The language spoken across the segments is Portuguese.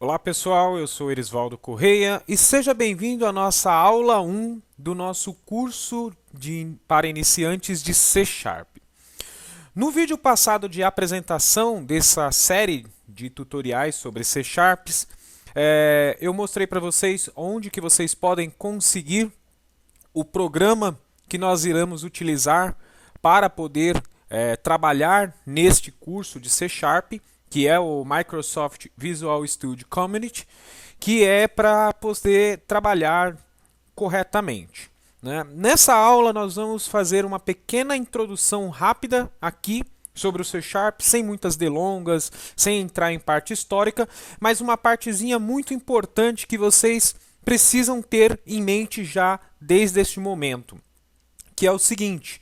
Olá pessoal, eu sou Erisvaldo Correia e seja bem-vindo à nossa aula 1 do nosso curso para iniciantes de C Sharp. No vídeo passado de apresentação dessa série de tutoriais sobre C Sharps, eu mostrei para vocês onde que vocês podem conseguir o programa que nós iremos utilizar para poder trabalhar neste curso de C Sharp, que é o Microsoft Visual Studio Community, que é para poder trabalhar corretamente, né? Nessa aula nós vamos fazer uma pequena introdução rápida aqui sobre o C Sharp, sem muitas delongas, sem entrar em parte histórica, mas uma partezinha muito importante que vocês precisam ter em mente já desde este momento, que é o seguinte: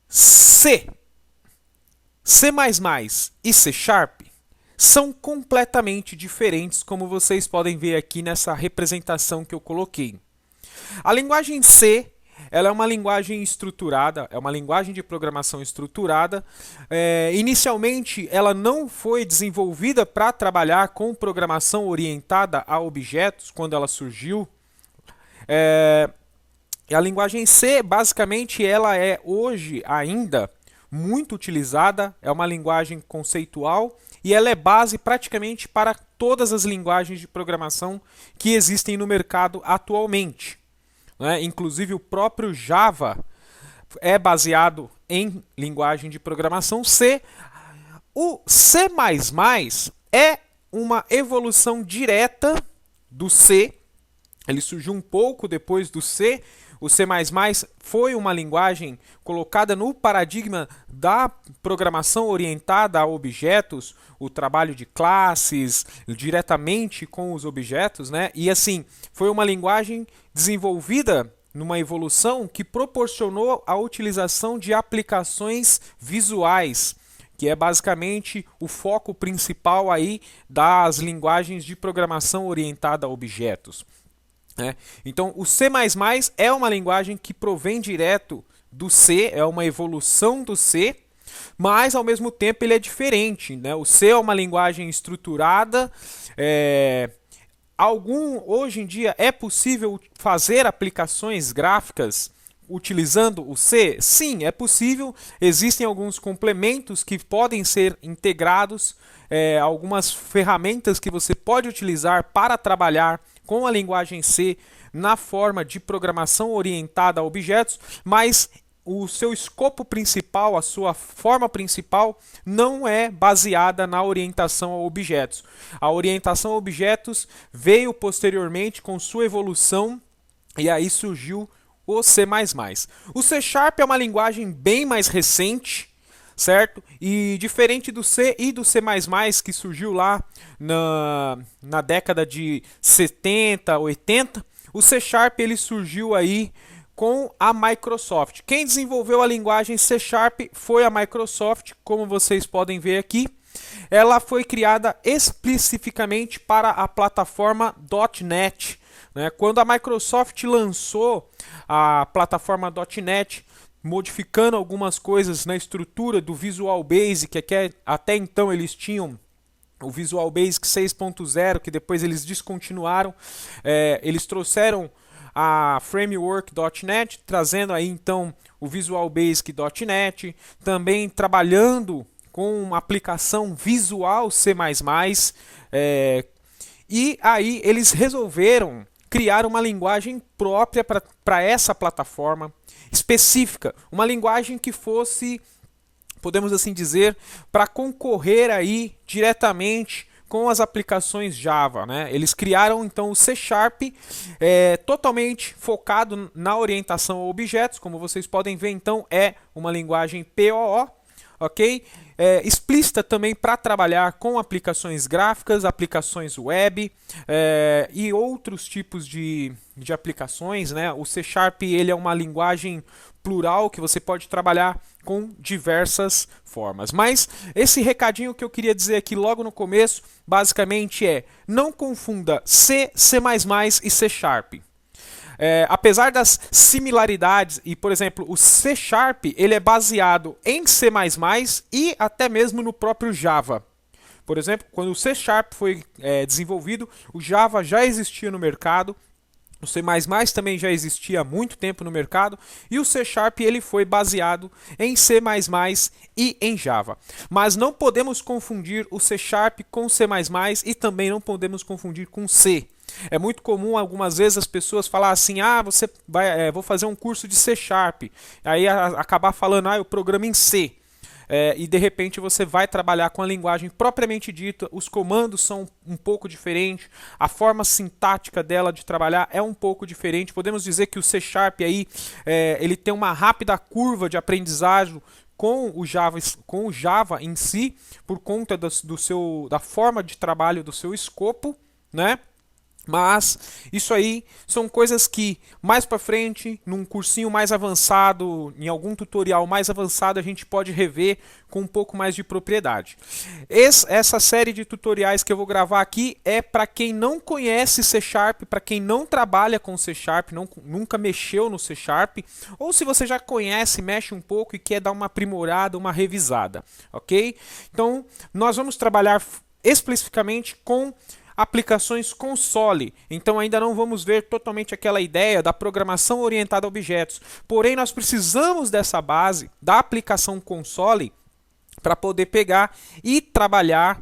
C e C Sharp são completamente diferentes, como vocês podem ver aqui nessa representação que eu coloquei. A linguagem C, ela é uma linguagem estruturada, é uma linguagem de programação estruturada. Inicialmente, ela não foi desenvolvida para trabalhar com programação orientada a objetos, quando ela surgiu. A linguagem C, basicamente, ela é hoje ainda muito utilizada, é uma linguagem conceitual e ela é base praticamente para todas as linguagens de programação que existem no mercado atualmente, né? Inclusive o próprio Java é baseado em linguagem de programação C. O C++ é uma evolução direta do C. Ele surgiu um pouco depois do C. O C++ foi uma linguagem colocada no paradigma da programação orientada a objetos, o trabalho de classes diretamente com os objetos, né? E assim, foi uma linguagem desenvolvida numa evolução que proporcionou a utilização de aplicações visuais, que é basicamente o foco principal aí das linguagens de programação orientada a objetos. Então, o C++ é uma linguagem que provém direto do C, é uma evolução do C, mas ao mesmo tempo ele é diferente, né? O C é uma linguagem estruturada. Hoje em dia é possível fazer aplicações gráficas utilizando o C? Sim, é possível. Existem alguns complementos que podem ser integrados, algumas ferramentas que você pode utilizar para trabalhar com a linguagem C na forma de programação orientada a objetos, mas o seu escopo principal, a sua forma principal, não é baseada na orientação a objetos. A orientação a objetos veio posteriormente com sua evolução e aí surgiu o C++. O C Sharp é uma linguagem bem mais recente, certo? E diferente do C e do C++, que surgiu lá na década de 70, 80, o C Sharp ele surgiu aí com a Microsoft. Quem desenvolveu a linguagem C Sharp foi a Microsoft, como vocês podem ver aqui. Ela foi criada especificamente para a plataforma .NET, né? Quando a Microsoft lançou a plataforma .NET, modificando algumas coisas na estrutura do Visual Basic, que até então eles tinham o Visual Basic 6.0, que depois eles descontinuaram. Eles trouxeram a Framework.NET, trazendo aí então o Visual Basic.NET, também trabalhando com uma aplicação visual C++, e aí eles resolveram criar uma linguagem própria para essa plataforma específica, uma linguagem que fosse, podemos assim dizer, para concorrer aí diretamente com as aplicações Java, né? Eles criaram então o C Sharp, totalmente focado na orientação a objetos, como vocês podem ver, então é uma linguagem POO, ok? Explícita também para trabalhar com aplicações gráficas, aplicações web e outros tipos de aplicações, né? O C Sharp ele é uma linguagem plural que você pode trabalhar com diversas formas. Mas esse recadinho que eu queria dizer aqui logo no começo, basicamente não confunda C, C++ e C Sharp. Apesar das similaridades, e por exemplo, o C Sharp ele é baseado em C++ e até mesmo no próprio Java. Por exemplo, quando o C Sharp foi desenvolvido, o Java já existia no mercado. O C++ também já existia há muito tempo no mercado e o C Sharp ele foi baseado em C++ e em Java. Mas não podemos confundir o C Sharp com o C++ e também não podemos confundir com C. É muito comum algumas vezes as pessoas falar assim, você vai, vou fazer um curso de C Sharp, aí acabar falando, eu programo em C. E de repente você vai trabalhar com a linguagem propriamente dita, os comandos são um pouco diferentes, a forma sintática dela de trabalhar é um pouco diferente. Podemos dizer que o C Sharp aí, ele tem uma rápida curva de aprendizagem com o Java em si, por conta da forma de trabalho do seu escopo, né? Mas isso aí são coisas que mais para frente, num cursinho mais avançado, em algum tutorial mais avançado, a gente pode rever com um pouco mais de propriedade. Essa série de tutoriais que eu vou gravar aqui é para quem não conhece C Sharp, para quem não trabalha com C Sharp, nunca mexeu no C Sharp, ou se você já conhece, mexe um pouco e quer dar uma aprimorada, uma revisada, ok? Então, nós vamos trabalhar especificamente com aplicações console. Então ainda não vamos ver totalmente aquela ideia da programação orientada a objetos. Porém, nós precisamos dessa base da aplicação console para poder pegar e trabalhar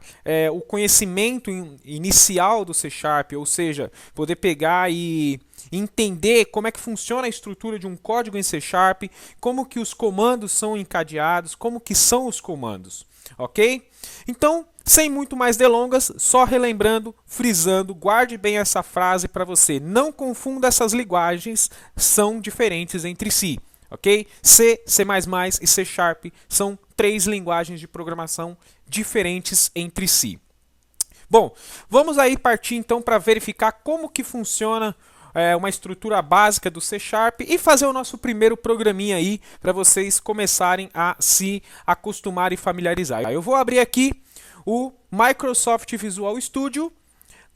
o conhecimento inicial do C Sharp, ou seja, poder pegar e entender como é que funciona a estrutura de um código em C Sharp, como que os comandos são encadeados, como que são os comandos, ok? Então, sem muito mais delongas, só relembrando, frisando, guarde bem essa frase para você. Não confunda essas linguagens, são diferentes entre si. Ok? C, C++ e C Sharp são 3 linguagens de programação diferentes entre si. Bom, vamos aí partir então para verificar como que funciona uma estrutura básica do C Sharp e fazer o nosso primeiro programinha aí para vocês começarem a se acostumar e familiarizar. Eu vou abrir aqui o Microsoft Visual Studio.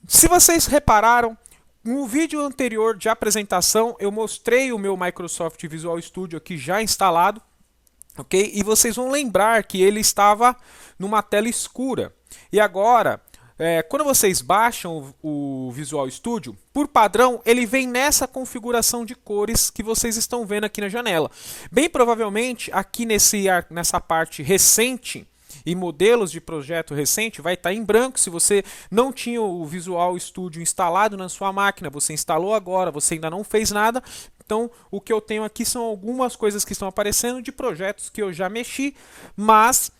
Se vocês repararam, no vídeo anterior de apresentação eu mostrei o meu Microsoft Visual Studio aqui já instalado, ok? E vocês vão lembrar que ele estava numa tela escura. E agora, quando vocês baixam o Visual Studio, por padrão ele vem nessa configuração de cores que vocês estão vendo aqui na janela. Bem provavelmente aqui nessa parte recente e modelos de projeto recente vai estar em branco. Se você não tinha o Visual Studio instalado na sua máquina, você instalou agora, você ainda não fez nada. Então, o que eu tenho aqui são algumas coisas que estão aparecendo de projetos que eu já mexi, mas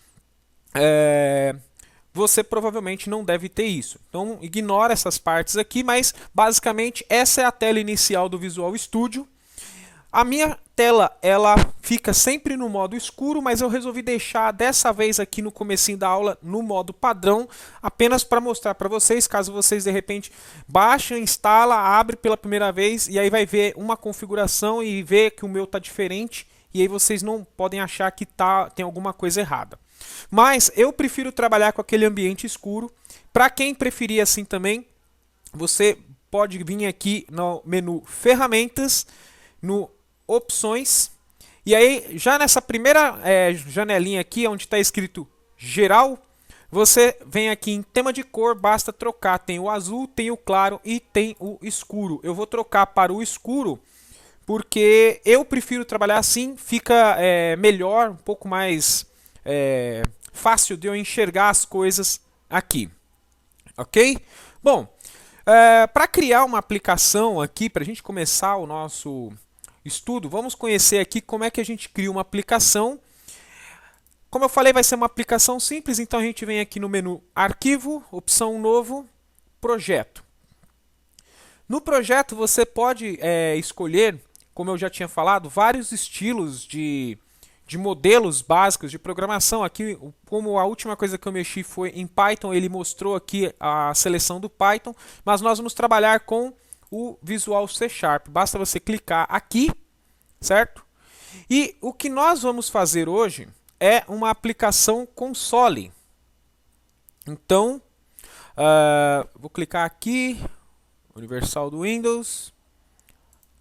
você provavelmente não deve ter isso. Então, ignora essas partes aqui, mas basicamente essa é a tela inicial do Visual Studio. A minha tela, ela fica sempre no modo escuro, mas eu resolvi deixar dessa vez aqui no comecinho da aula no modo padrão, apenas para mostrar para vocês, caso vocês de repente baixem, instala, abre pela primeira vez e aí vai ver uma configuração e ver que o meu está diferente e aí vocês não podem achar que tem alguma coisa errada. Mas eu prefiro trabalhar com aquele ambiente escuro. Para quem preferir assim também, você pode vir aqui no menu Ferramentas, no Opções, e aí já nessa primeira janelinha aqui, onde está escrito Geral, você vem aqui em tema de cor, basta trocar, tem o azul, tem o claro e tem o escuro. Eu vou trocar para o escuro, porque eu prefiro trabalhar assim, fica melhor, um pouco mais fácil de eu enxergar as coisas aqui, ok? Bom, para criar uma aplicação aqui, para a gente começar o nosso estudo, vamos conhecer aqui como é que a gente cria uma aplicação. Como eu falei, vai ser uma aplicação simples, então a gente vem aqui no menu Arquivo, opção Novo, Projeto. No projeto você pode escolher, como eu já tinha falado, vários estilos de modelos básicos de programação. Aqui, como a última coisa que eu mexi foi em Python, ele mostrou aqui a seleção do Python, mas nós vamos trabalhar com o Visual C Sharp. Basta você clicar aqui, certo? E o que nós vamos fazer hoje é uma aplicação console. Então, vou clicar aqui, Universal do Windows,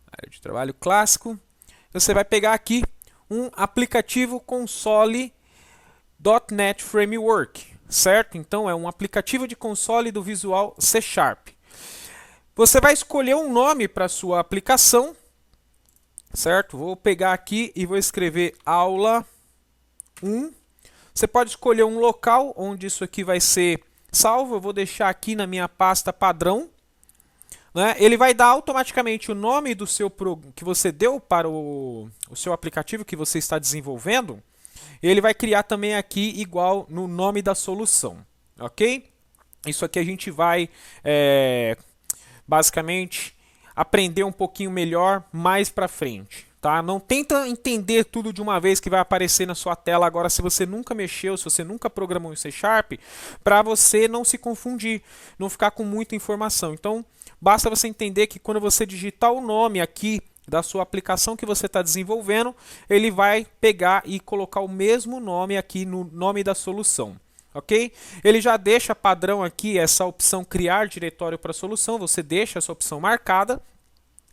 área de trabalho clássico. Você vai pegar aqui um aplicativo console .NET Framework. certo? Então é um aplicativo de console do Visual C Sharp. Você vai escolher um nome para sua aplicação, certo? Vou pegar aqui e vou escrever aula 1. Você pode escolher um local onde isso aqui vai ser salvo. Eu vou deixar aqui na minha pasta padrão, né? Ele vai dar automaticamente o nome do seu que você deu para o seu aplicativo que você está desenvolvendo. Ele vai criar também aqui igual no nome da solução, ok? Isso aqui a gente vai basicamente aprender um pouquinho melhor mais para frente. Tá? Não tenta entender tudo de uma vez que vai aparecer na sua tela agora se você nunca mexeu, se você nunca programou em C Sharp, para você não se confundir, não ficar com muita informação. Então, basta você entender que quando você digitar o nome aqui da sua aplicação que você está desenvolvendo, ele vai pegar e colocar o mesmo nome aqui no nome da solução. Ok? Ele já deixa padrão aqui essa opção criar diretório para solução, você deixa essa opção marcada,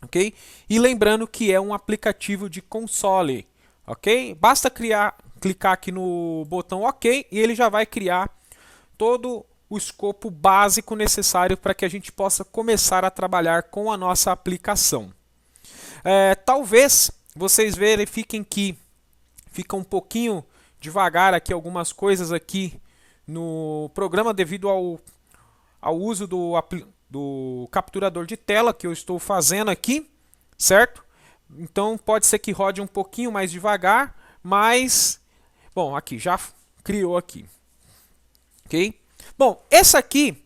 ok? E lembrando que é um aplicativo de console, ok? Basta clicar aqui no botão OK e ele já vai criar todo o escopo básico necessário para que a gente possa começar a trabalhar com a nossa aplicação. Talvez vocês verifiquem que fica um pouquinho devagar aqui algumas coisas aqui no programa devido ao uso do capturador de tela que eu estou fazendo aqui, certo? Então pode ser que rode um pouquinho mais devagar, mas bom, aqui já criou aqui, ok? Bom, essa aqui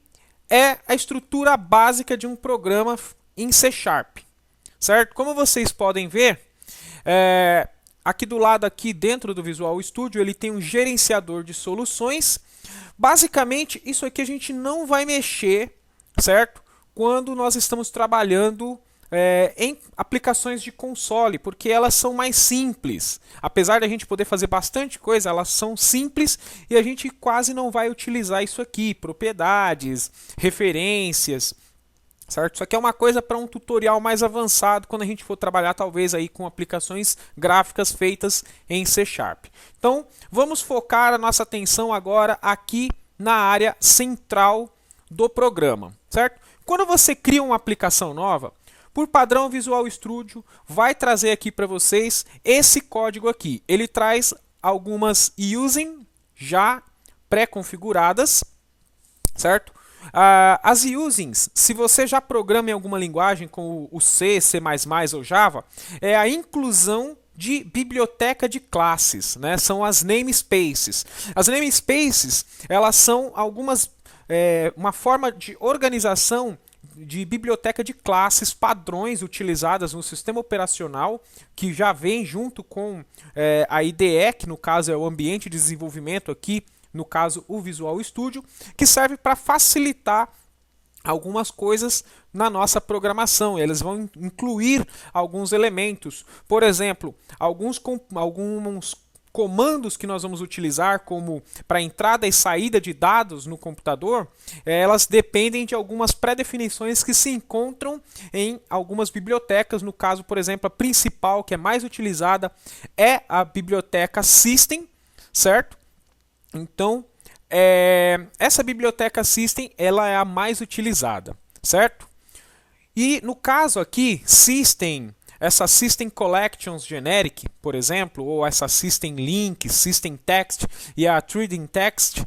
é a estrutura básica de um programa em C Sharp, certo? Como vocês podem ver, aqui do lado aqui dentro do Visual Studio ele tem um gerenciador de soluções. Basicamente, isso aqui a gente não vai mexer, certo? Quando nós estamos trabalhando em aplicações de console, porque elas são mais simples. Apesar de a gente poder fazer bastante coisa, elas são simples e a gente quase não vai utilizar isso aqui, propriedades, referências, certo? Isso aqui é uma coisa para um tutorial mais avançado quando a gente for trabalhar talvez aí com aplicações gráficas feitas em C Sharp. Então, vamos focar a nossa atenção agora aqui na área central do programa, certo? Quando você cria uma aplicação nova, por padrão o Visual Studio vai trazer aqui para vocês esse código aqui. Ele traz algumas using já pré-configuradas, certo? As usings, se você já programa em alguma linguagem como o C, C++ ou Java, é a inclusão de biblioteca de classes, né? São as namespaces. As namespaces, elas são uma forma de organização de biblioteca de classes padrões utilizadas no sistema operacional que já vem junto com a IDE, que no caso é o ambiente de desenvolvimento aqui, no caso o Visual Studio, que serve para facilitar algumas coisas na nossa programação. Eles vão incluir alguns elementos, por exemplo, alguns comandos que nós vamos utilizar como para entrada e saída de dados no computador, elas dependem de algumas pré-definições que se encontram em algumas bibliotecas. No caso, por exemplo, a principal que é mais utilizada é a biblioteca System, certo? Então, essa biblioteca System ela é a mais utilizada, certo? E no caso aqui, System, essa System Collections Generic, por exemplo, ou essa System Link, System Text e a Trading Text,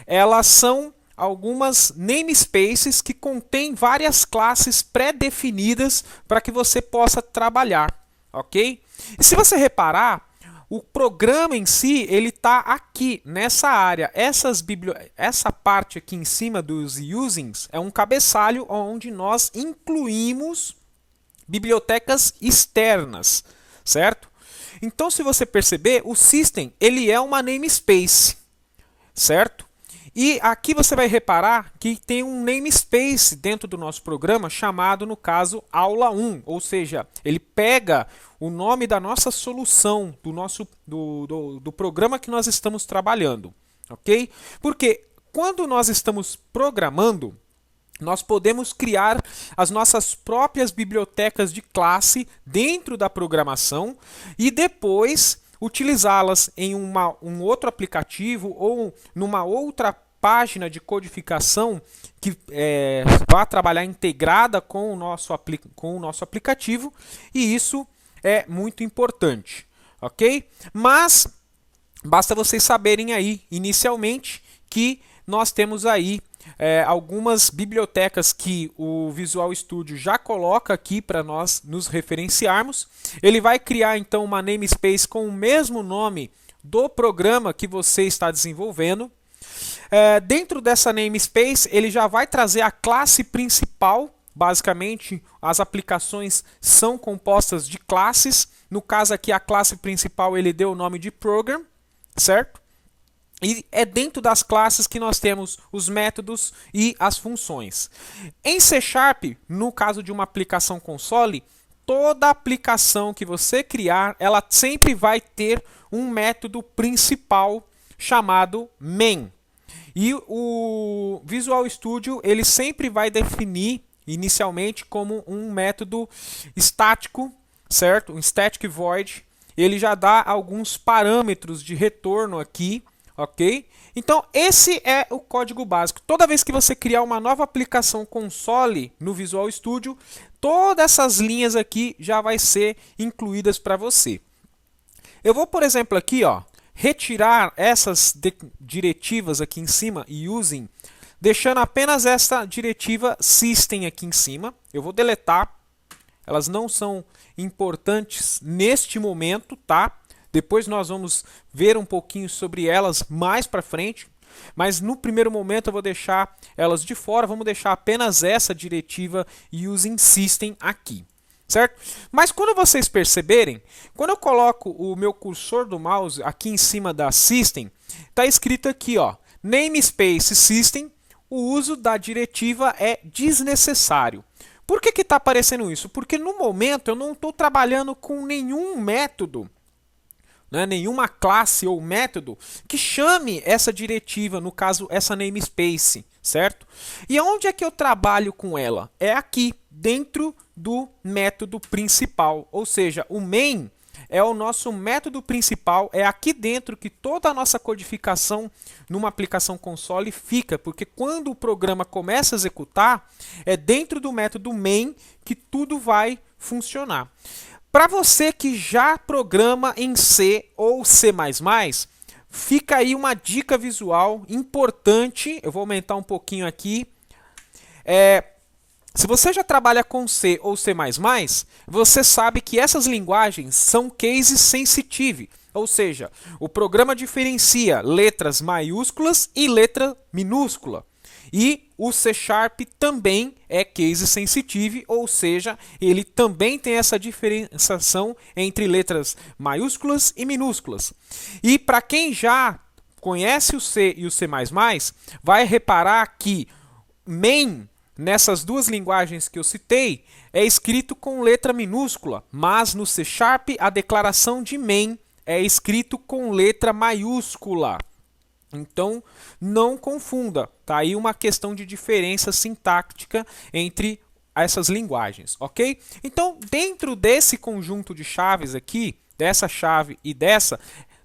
elas são algumas namespaces que contêm várias classes pré-definidas para que você possa trabalhar, ok? E se você reparar, o programa em si, ele está aqui, nessa área. Essa parte aqui em cima dos usings é um cabeçalho onde nós incluímos bibliotecas externas, certo? Então, se você perceber, o System, ele é uma namespace, certo? E aqui você vai reparar que tem um namespace dentro do nosso programa chamado, no caso, aula 1, ou seja, ele pega o nome da nossa solução, do programa que nós estamos trabalhando, ok? Porque quando nós estamos programando, nós podemos criar as nossas próprias bibliotecas de classe dentro da programação e depois utilizá-las em um outro aplicativo ou numa outra página de codificação que vai trabalhar integrada com o nosso aplicativo, e isso é muito importante, ok? Mas basta vocês saberem aí, inicialmente, que nós temos aí algumas bibliotecas que o Visual Studio já coloca aqui para nós nos referenciarmos. Ele vai criar então uma namespace com o mesmo nome do programa que você está desenvolvendo. Dentro dessa namespace, ele já vai trazer a classe principal. Basicamente, as aplicações são compostas de classes. No caso aqui, a classe principal ele deu o nome de Program, certo? E é dentro das classes que nós temos os métodos e as funções. Em C#, no caso de uma aplicação console, toda aplicação que você criar, ela sempre vai ter um método principal chamado main. E o Visual Studio ele sempre vai definir inicialmente como um método estático, certo? Um static void. Ele já dá alguns parâmetros de retorno aqui, ok? Então esse é o código básico. Toda vez que você criar uma nova aplicação console no Visual Studio, todas essas linhas aqui já vai ser incluídas para você. Eu vou, por exemplo, aqui, ó, retirar essas diretivas aqui em cima e using, deixando apenas essa diretiva system aqui em cima. Eu vou deletar, elas não são importantes neste momento, tá? Depois nós vamos ver um pouquinho sobre elas mais para frente, mas no primeiro momento eu vou deixar elas de fora, vamos deixar apenas essa diretiva using system aqui. Certo? Mas quando vocês perceberem, quando eu coloco o meu cursor do mouse aqui em cima da System, está escrito aqui, ó, namespace System, o uso da diretiva é desnecessário. Por que está aparecendo isso? Porque no momento eu não estou trabalhando com nenhum método, né, nenhuma classe ou método que chame essa diretiva, no caso essa namespace, certo? E onde é que eu trabalho com ela? É aqui, dentro do método principal, ou seja, o main é o nosso método principal, é aqui dentro que toda a nossa codificação numa aplicação console fica, porque quando o programa começa a executar, é dentro do método main que tudo vai funcionar. Para você que já programa em C ou C++, fica aí uma dica visual importante, eu vou aumentar um pouquinho aqui. Se você já trabalha com C ou C++, você sabe que essas linguagens são case sensitive, ou seja, o programa diferencia letras maiúsculas e letra minúscula. E o C# também é case sensitive, ou seja, ele também tem essa diferenciação entre letras maiúsculas e minúsculas. E para quem já conhece o C e o C++, vai reparar que main nessas duas linguagens que eu citei é escrito com letra minúscula, mas no C# a declaração de main é escrito com letra maiúscula. Então, não confunda, tá aí uma questão de diferença sintática entre essas linguagens, ok? Então, dentro desse conjunto de chaves aqui, dessa chave e dessa,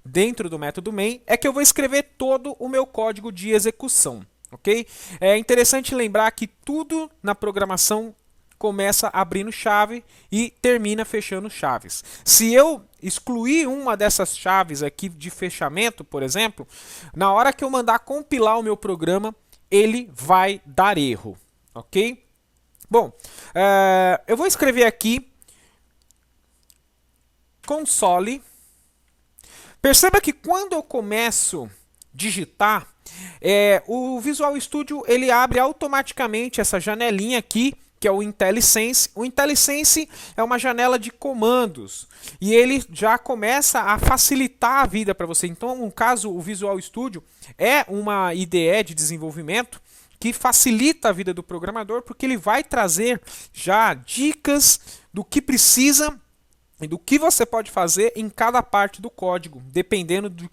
dentro do método main, é que eu vou escrever todo o meu código de execução, ok? É interessante lembrar que tudo na programação começa abrindo chave e termina fechando chaves. Se eu excluir uma dessas chaves aqui de fechamento, por exemplo, na hora que eu mandar compilar o meu programa, ele vai dar erro, ok? Bom, eu vou escrever aqui console. Perceba que quando eu começo a digitar, o Visual Studio ele abre automaticamente essa janelinha aqui, que é o IntelliSense. O IntelliSense é uma janela de comandos e ele já começa a facilitar a vida para você. Então, no caso, o Visual Studio é uma IDE de desenvolvimento que facilita a vida do programador, porque ele vai trazer já dicas do que precisa e do que você pode fazer em cada parte do código, dependendo do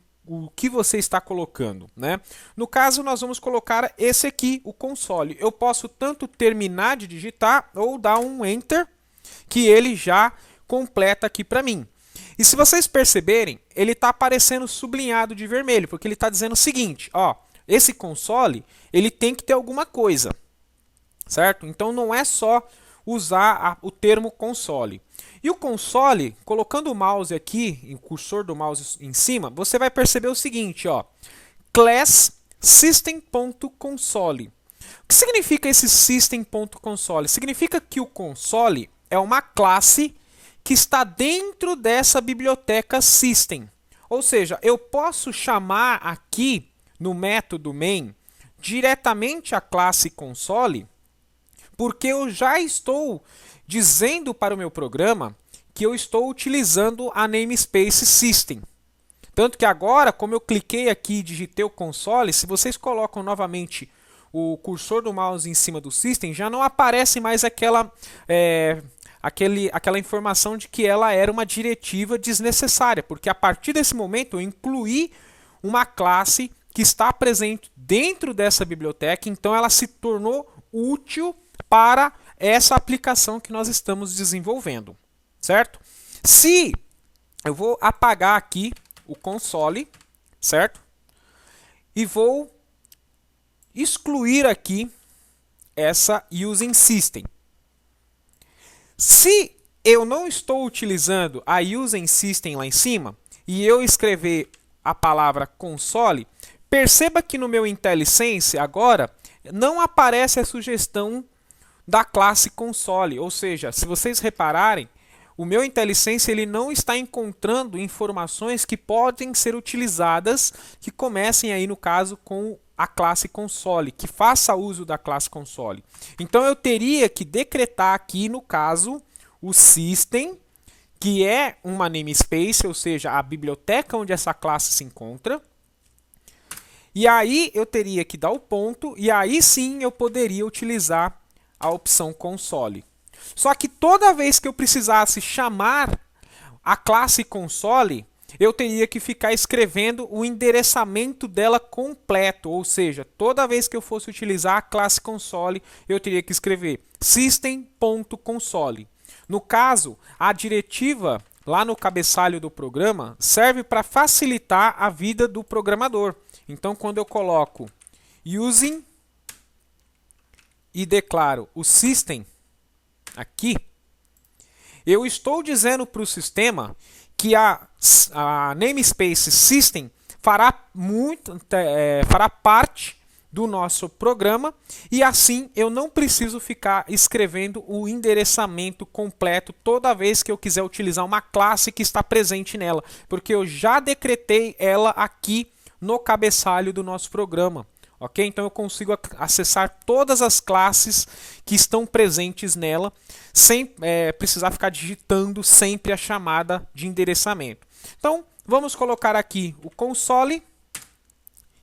que você está colocando, né? No caso, nós vamos colocar esse aqui, o console. Eu posso tanto terminar de digitar ou dar um Enter, que ele já completa aqui para mim. E se vocês perceberem, ele está aparecendo sublinhado de vermelho, porque ele está dizendo o seguinte, ó, esse console, ele tem que ter alguma coisa, certo? Então não é só usar o termo console. E o console, colocando o mouse aqui, o cursor do mouse em cima, você vai perceber o seguinte, ó, class system.console. O que significa esse system.console? Significa que o console é uma classe que está dentro dessa biblioteca system. Ou seja, eu posso chamar aqui no método main diretamente a classe console, porque eu já estou dizendo para o meu programa que eu estou utilizando a namespace system. Tanto que agora, como eu cliquei aqui e digitei o console, se vocês colocam novamente o cursor do mouse em cima do system, já não aparece mais aquela informação de que ela era uma diretiva desnecessária, porque a partir desse momento eu incluí uma classe que está presente dentro dessa biblioteca, então ela se tornou útil para essa aplicação que nós estamos desenvolvendo, certo? Se eu vou apagar aqui o console, certo? E vou excluir aqui essa using system. Se eu não estou utilizando a using system lá em cima e eu escrever a palavra console, perceba que no meu IntelliSense agora não aparece a sugestão da classe console, ou seja, se vocês repararem, o meu IntelliSense ele não está encontrando informações que podem ser utilizadas, que comecem aí no caso com a classe console, que faça uso da classe console. Então eu teria que decretar aqui no caso o system, que é uma namespace, ou seja, a biblioteca onde essa classe se encontra. E aí eu teria que dar o ponto, e aí sim eu poderia utilizar a opção console. Só que toda vez que eu precisasse chamar a classe console, eu teria que ficar escrevendo o endereçamento dela completo, ou seja, toda vez que eu fosse utilizar a classe console, eu teria que escrever system.console. No caso, a diretiva lá no cabeçalho do programa serve para facilitar a vida do programador. Então, quando eu coloco using e declaro o system aqui, eu estou dizendo para o sistema que a namespace system fará parte do nosso programa e assim eu não preciso ficar escrevendo o endereçamento completo toda vez que eu quiser utilizar uma classe que está presente nela, porque eu já decretei ela aqui no cabeçalho do nosso programa. Ok? Então eu consigo acessar todas as classes que estão presentes nela sem precisar ficar digitando sempre a chamada de endereçamento. Então vamos colocar aqui o console,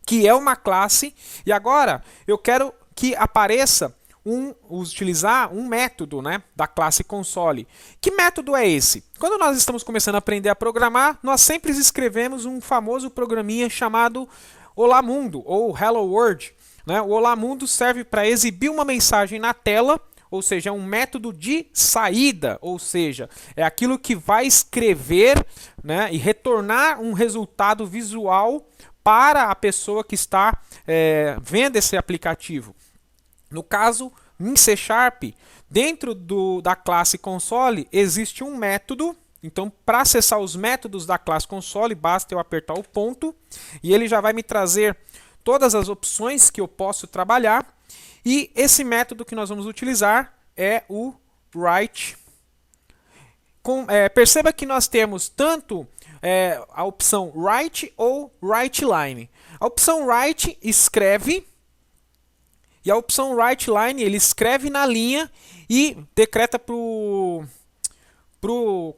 que é uma classe, e agora eu quero que apareça utilizar um método, né, da classe console. Que método é esse? Quando nós estamos começando a aprender a programar, nós sempre escrevemos um famoso programinha chamado Olá Mundo ou Hello World, né? O Olá Mundo serve para exibir uma mensagem na tela, ou seja, é um método de saída, ou seja, é aquilo que vai escrever, né, e retornar um resultado visual para a pessoa que está vendo esse aplicativo. No caso, em C#, dentro da classe console, existe um método. Então, para acessar os métodos da classe console, basta eu apertar o ponto e ele já vai me trazer todas as opções que eu posso trabalhar. E esse método que nós vamos utilizar é o write. Perceba que nós temos tanto a opção write ou writeLine. A opção write escreve e a opção writeLine ele escreve na linha e decreta para o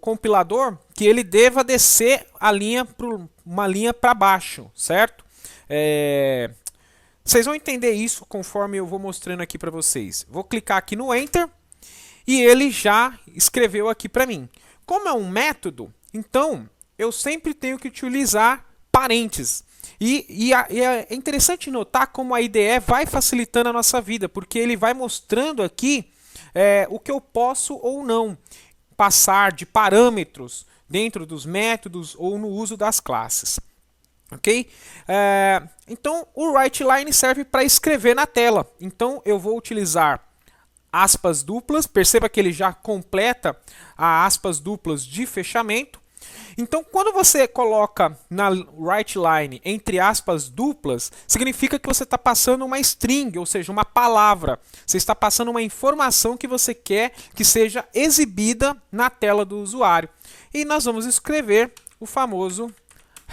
compilador que ele deva descer a linha uma linha para baixo, certo? Vocês vão entender isso conforme eu vou mostrando aqui para vocês. Vou clicar aqui no Enter e ele já escreveu aqui para mim. Como é um método, então eu sempre tenho que utilizar parênteses. E é interessante notar como a IDE vai facilitando a nossa vida, porque ele vai mostrando aqui o que eu posso ou não passar de parâmetros dentro dos métodos ou no uso das classes. ok? Então, o WriteLine serve para escrever na tela. Então, eu vou utilizar aspas duplas. Perceba que ele já completa as aspas duplas de fechamento. Então, quando você coloca na WriteLine entre aspas duplas, significa que você está passando uma string, ou seja, uma palavra. Você está passando uma informação que você quer que seja exibida na tela do usuário. E nós vamos escrever o famoso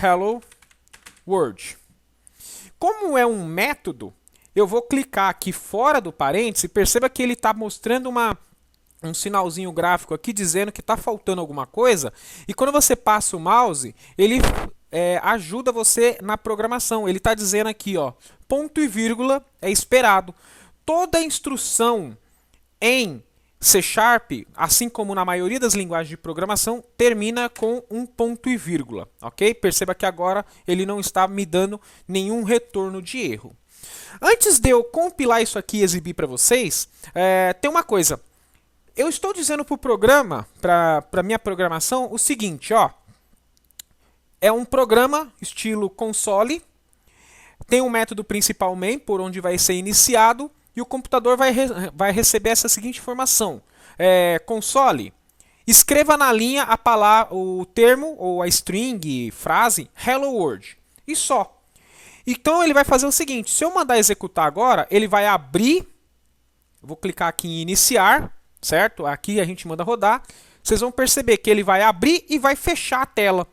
Hello World. Como é um método, eu vou clicar aqui fora do parênteses e perceba que ele está mostrando um sinalzinho gráfico aqui dizendo que está faltando alguma coisa. E quando você passa o mouse, ele ajuda você na programação. Ele está dizendo aqui, ó, ponto e vírgula é esperado. Toda instrução em C#, assim como na maioria das linguagens de programação, termina com um ponto e vírgula, ok? Perceba que agora ele não está me dando nenhum retorno de erro. Antes de eu compilar isso aqui e exibir para vocês, tem uma coisa. Eu estou dizendo para o programa, para minha programação, o seguinte, ó. É um programa estilo console, tem um método principal main, por onde vai ser iniciado, e o computador vai receber essa seguinte informação. Console, escreva na linha a palavra, o termo, ou a string, frase, Hello World. E só. Então ele vai fazer o seguinte, se eu mandar executar agora, ele vai abrir, eu vou clicar aqui em iniciar, certo? Aqui a gente manda rodar. Vocês vão perceber que ele vai abrir e vai fechar a tela.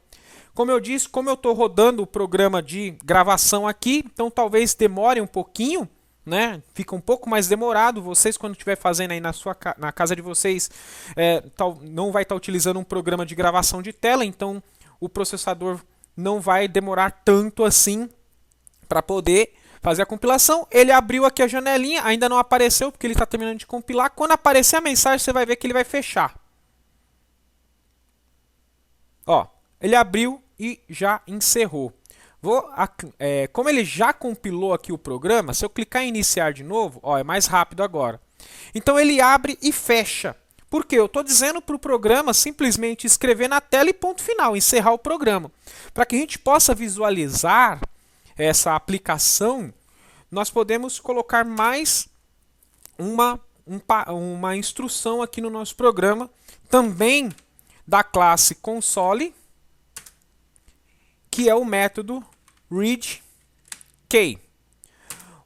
Como eu disse, como eu estou rodando o programa de gravação aqui, então talvez demore um pouquinho, né? Fica um pouco mais demorado. Vocês, quando estiver fazendo aí na casa de vocês, não vai estar utilizando um programa de gravação de tela, então o processador não vai demorar tanto assim para poder fazer a compilação. Ele abriu aqui a janelinha, ainda não apareceu porque ele está terminando de compilar. Quando aparecer a mensagem, você vai ver que ele vai fechar. Ó, ele abriu e já encerrou. Como ele já compilou aqui o programa, se eu clicar em iniciar de novo, ó, é mais rápido agora. Então ele abre e fecha. Por quê? Eu estou dizendo para o programa simplesmente escrever na tela e ponto final, encerrar o programa. Para que a gente possa visualizar essa aplicação, nós podemos colocar mais uma instrução aqui no nosso programa, também da classe console, que é o método readKey.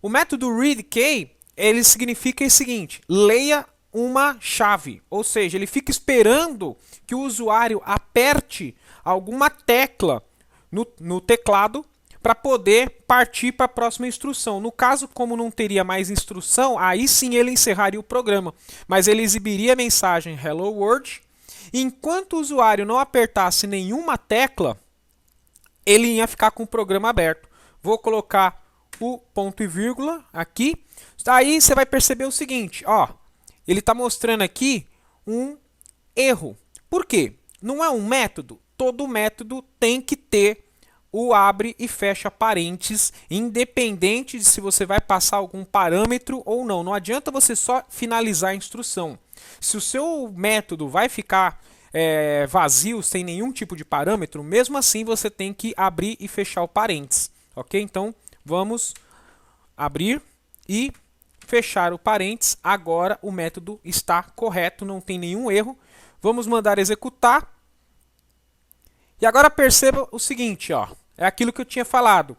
O método readKey, ele significa o seguinte, leia uma chave, ou seja, ele fica esperando que o usuário aperte alguma tecla no teclado para poder partir para a próxima instrução. No caso, como não teria mais instrução, aí sim ele encerraria o programa. Mas ele exibiria a mensagem Hello World. E enquanto o usuário não apertasse nenhuma tecla, ele ia ficar com o programa aberto. Vou colocar o ponto e vírgula aqui. Aí você vai perceber o seguinte, ó, ele está mostrando aqui um erro. Por quê? Não é um método? Todo método tem que ter o abre e fecha parênteses, independente de se você vai passar algum parâmetro ou não. Não adianta você só finalizar a instrução. Se o seu método vai ficar vazio, sem nenhum tipo de parâmetro, mesmo assim você tem que abrir e fechar o parênteses. Ok? Então, vamos abrir e fechar o parênteses. Agora o método está correto, não tem nenhum erro. Vamos mandar executar. E agora perceba o seguinte, ó, é aquilo que eu tinha falado.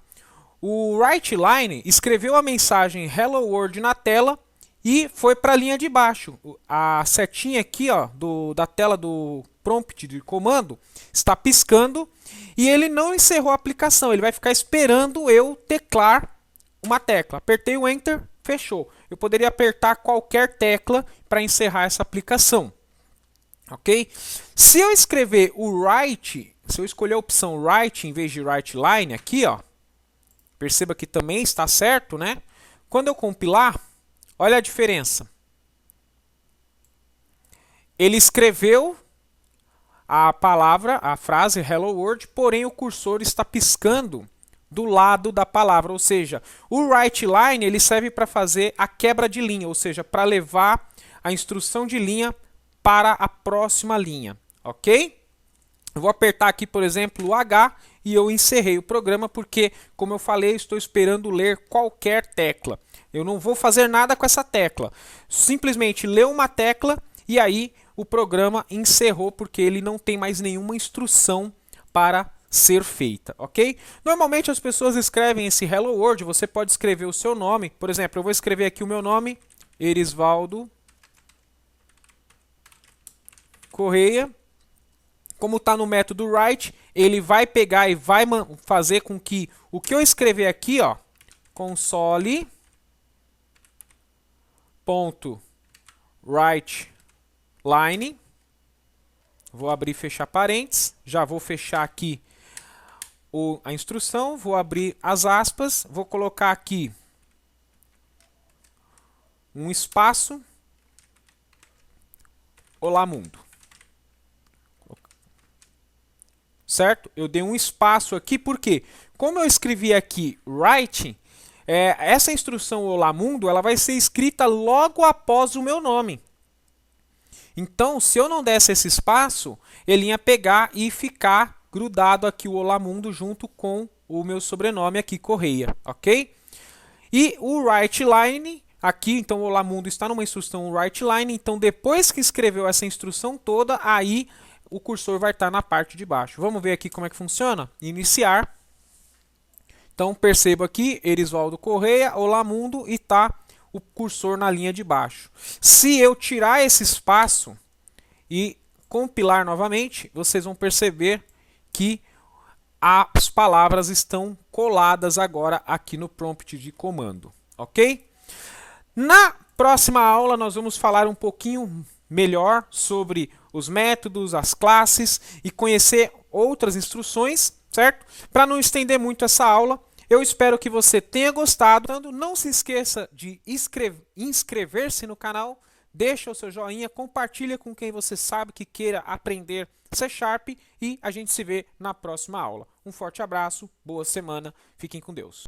O WriteLine escreveu a mensagem Hello World na tela e foi para a linha de baixo. A setinha aqui, ó, da tela do prompt de comando está piscando e ele não encerrou a aplicação. Ele vai ficar esperando eu teclar uma tecla. Apertei o Enter, fechou. Eu poderia apertar qualquer tecla para encerrar essa aplicação. Ok? Se eu escrever o write, se eu escolher a opção write em vez de WriteLine aqui, ó, perceba que também está certo, né? Quando eu compilar, olha a diferença. Ele escreveu a palavra, a frase Hello World, porém o cursor está piscando do lado da palavra, ou seja, o WriteLine ele serve para fazer a quebra de linha, ou seja, para levar a instrução de linha para a próxima linha, ok? Eu vou apertar aqui, por exemplo, o H e eu encerrei o programa porque, como eu falei, estou esperando ler qualquer tecla. Eu não vou fazer nada com essa tecla. Simplesmente ler uma tecla e aí o programa encerrou porque ele não tem mais nenhuma instrução para ser feita, ok? Normalmente as pessoas escrevem esse Hello World, você pode escrever o seu nome. Por exemplo, eu vou escrever aqui o meu nome, Erisvaldo Correia. Como está no método write, ele vai pegar e vai fazer com que o que eu escrever aqui, ó, console.writeLine, vou abrir e fechar parênteses, já vou fechar aqui a instrução, vou abrir as aspas, vou colocar aqui um espaço, Olá Mundo. Certo? Eu dei um espaço aqui, porque como eu escrevi aqui write, essa instrução Olá Mundo, ela vai ser escrita logo após o meu nome. Então, se eu não desse esse espaço, ele ia pegar e ficar grudado aqui o Olá Mundo junto com o meu sobrenome aqui, Correia, ok? E o writeLine, aqui, então o Olá Mundo está numa instrução writeLine, então depois que escreveu essa instrução toda, aí o cursor vai estar na parte de baixo. Vamos ver aqui como é que funciona? Iniciar. Então, perceba aqui, Erisvaldo Correia, Olá Mundo, e está o cursor na linha de baixo. Se eu tirar esse espaço e compilar novamente, vocês vão perceber que as palavras estão coladas agora aqui no prompt de comando, ok? Na próxima aula, nós vamos falar um pouquinho melhor sobre os métodos, as classes e conhecer outras instruções, certo? Para não estender muito essa aula, eu espero que você tenha gostado. Não se esqueça de inscrever-se no canal, deixa o seu joinha, compartilha com quem você sabe que queira aprender C# e a gente se vê na próxima aula. Um forte abraço, boa semana, fiquem com Deus.